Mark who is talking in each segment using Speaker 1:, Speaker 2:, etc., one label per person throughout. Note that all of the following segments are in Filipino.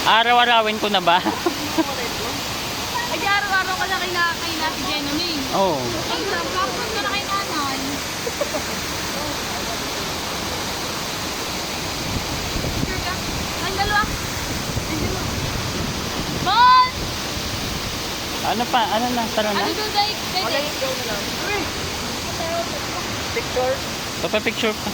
Speaker 1: Araw-arawin ko na ba?
Speaker 2: Ay, di araw-araw ka na kay Nati Genoming.
Speaker 1: Oo.
Speaker 2: Ay, kapag ka na kay nanay. Sure ka? Ang dalawa. Bon!
Speaker 1: Ano pa? Ano na? Tara na.
Speaker 2: Ano doon, Dave?
Speaker 3: Picture.
Speaker 1: Papapicture pa.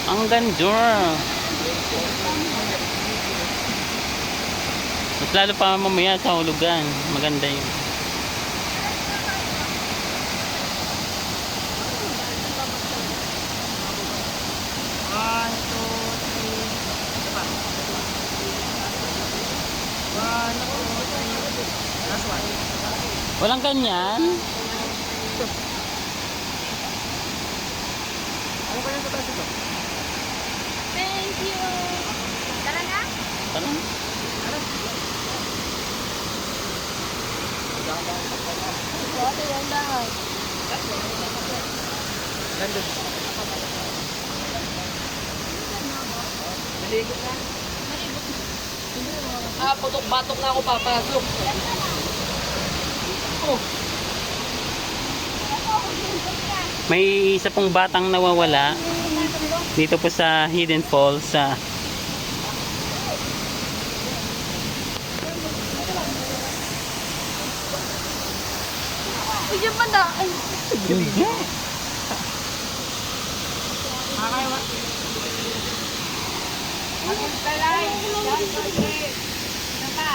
Speaker 1: Ang ganda. Mas lalo pa mamaya sa hulugan. Maganda yun.
Speaker 3: One, two, three. Diba? One, two, three. Last one.
Speaker 1: Walang ganyan.
Speaker 3: Ano ba yung tatas ito?
Speaker 2: Thank you. Tara na?
Speaker 1: Tara.
Speaker 2: Ate, yan dahan.
Speaker 3: Nandun. Maligo na. Batok na ako papasok. Oh.
Speaker 1: May isa pong batang nawawala dito po sa Hidden Falls sa
Speaker 2: Uy, yung banda. Ay,
Speaker 3: Makakaiwa. Magkalay. Ano pa?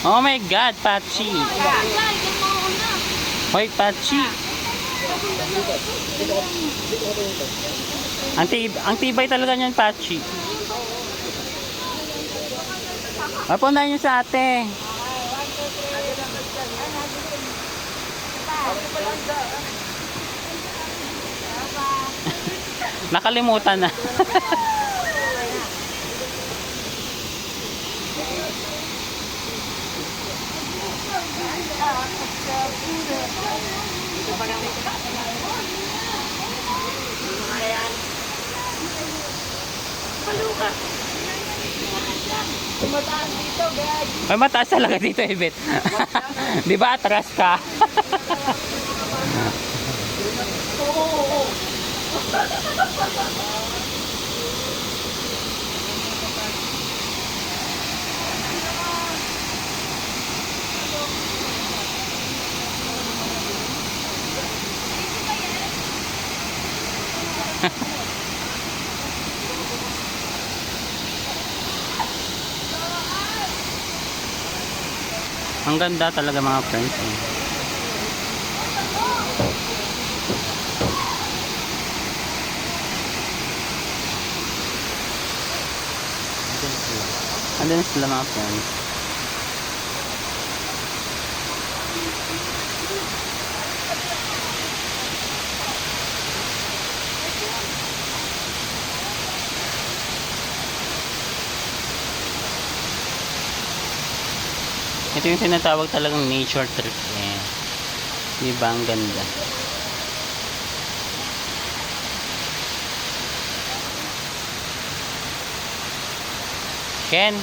Speaker 1: Oh my God, Pachi. Hoy, Pachi. Ang tibay talaga niyan, Pachi. Mapunta niyo sa ate. Nakalimutan na.
Speaker 2: mataas dito, guys.
Speaker 1: May mataas talaga dito, Ibet. Di ba atras ka? Ang ganda talaga mga friends. Andun sila mga friends. Ito yung tinatawag talagang nature trip eh. Diba ang ganda? Ken!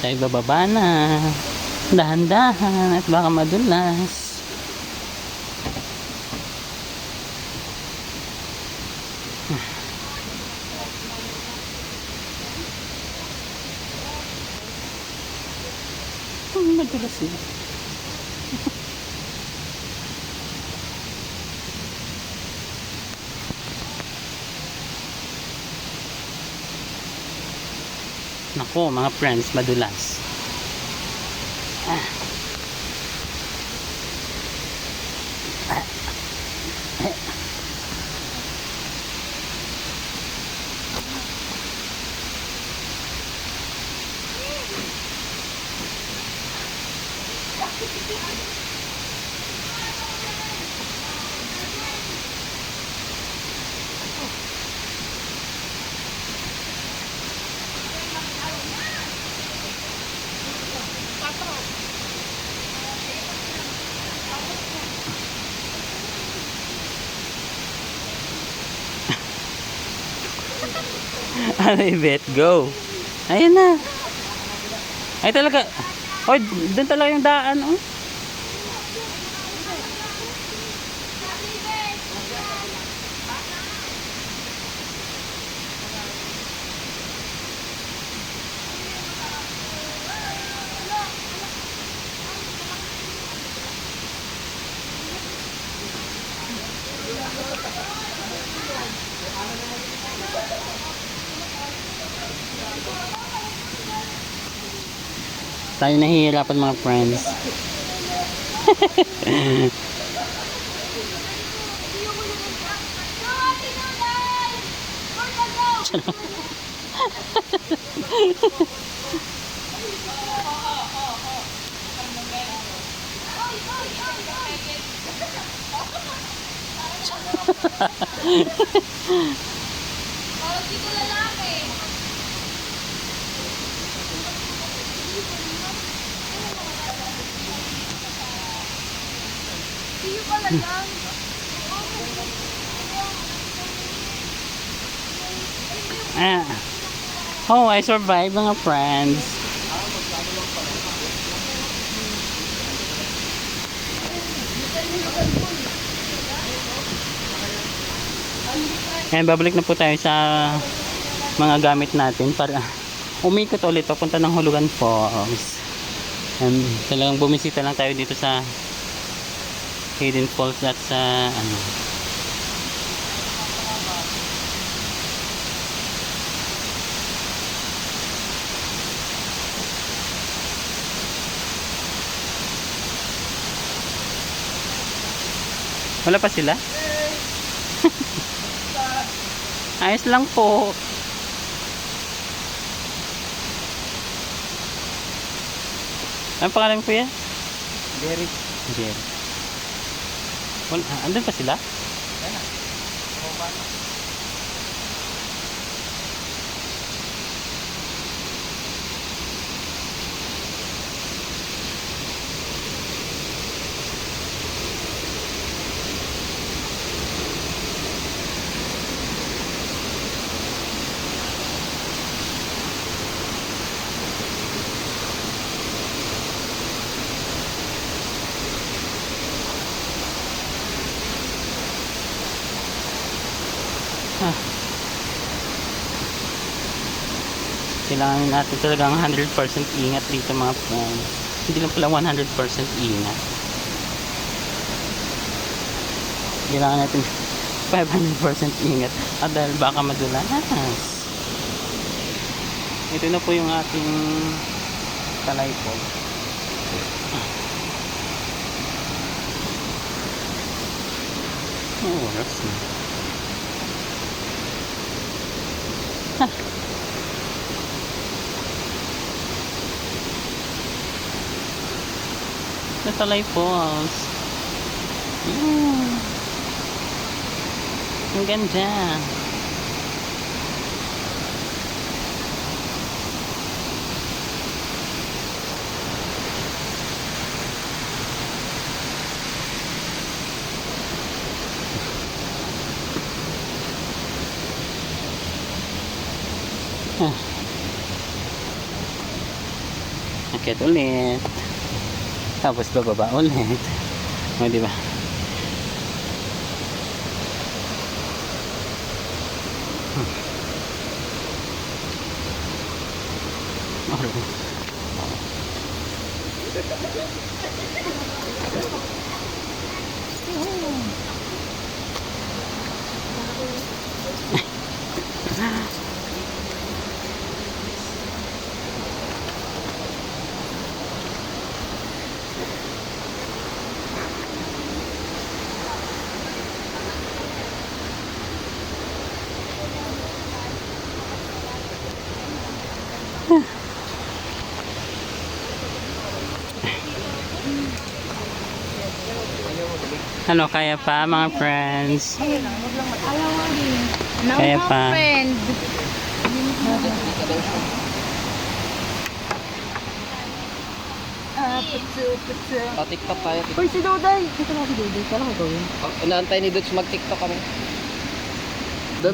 Speaker 1: Tayo bababa na. Dahan-dahan at baka madulas. Madulas eh. po mga friends, madulas. Ano bet? Go! Ayan na! Ay talaga! Oh, doon talaga yung daan, oh. Tayo nahihirapan mga friends.
Speaker 2: Parang di ko lalaki. Siyo pala lang.
Speaker 1: Ah. Oh, I survived mga friends. Ayan, babalik na po tayo sa mga gamit natin para umikot ulit papunta ng Hulugan Falls. Talagang bumisita lang tayo dito sa Hidden Falls at sa ano. Wala pa sila? Ayos lang po. Ano pangalan mo kuya?
Speaker 3: Derek.
Speaker 1: Jerry. Andun pa sila? Kailangan natin talagang 100% ingat dito mga friends. Hindi lang pala 100% ingat. Kailangan natin 500% ingat. At dahil baka madulas. Ito na po yung ating talaypod. Oh, that's nice. Natalay Falls. Ang ganda. Akit ulit. Tapos bababa ulit. O, diba? Ano, kaya pa mga friends?
Speaker 2: Ayaw nga rin.
Speaker 1: Kaya pa.
Speaker 2: Friend.
Speaker 3: Pa-TikTok tayo.
Speaker 2: Uy, si Doday. Dito na si Doday. Kala ko gawin.
Speaker 3: Inaantay ni Dutch mag-TikTok kami.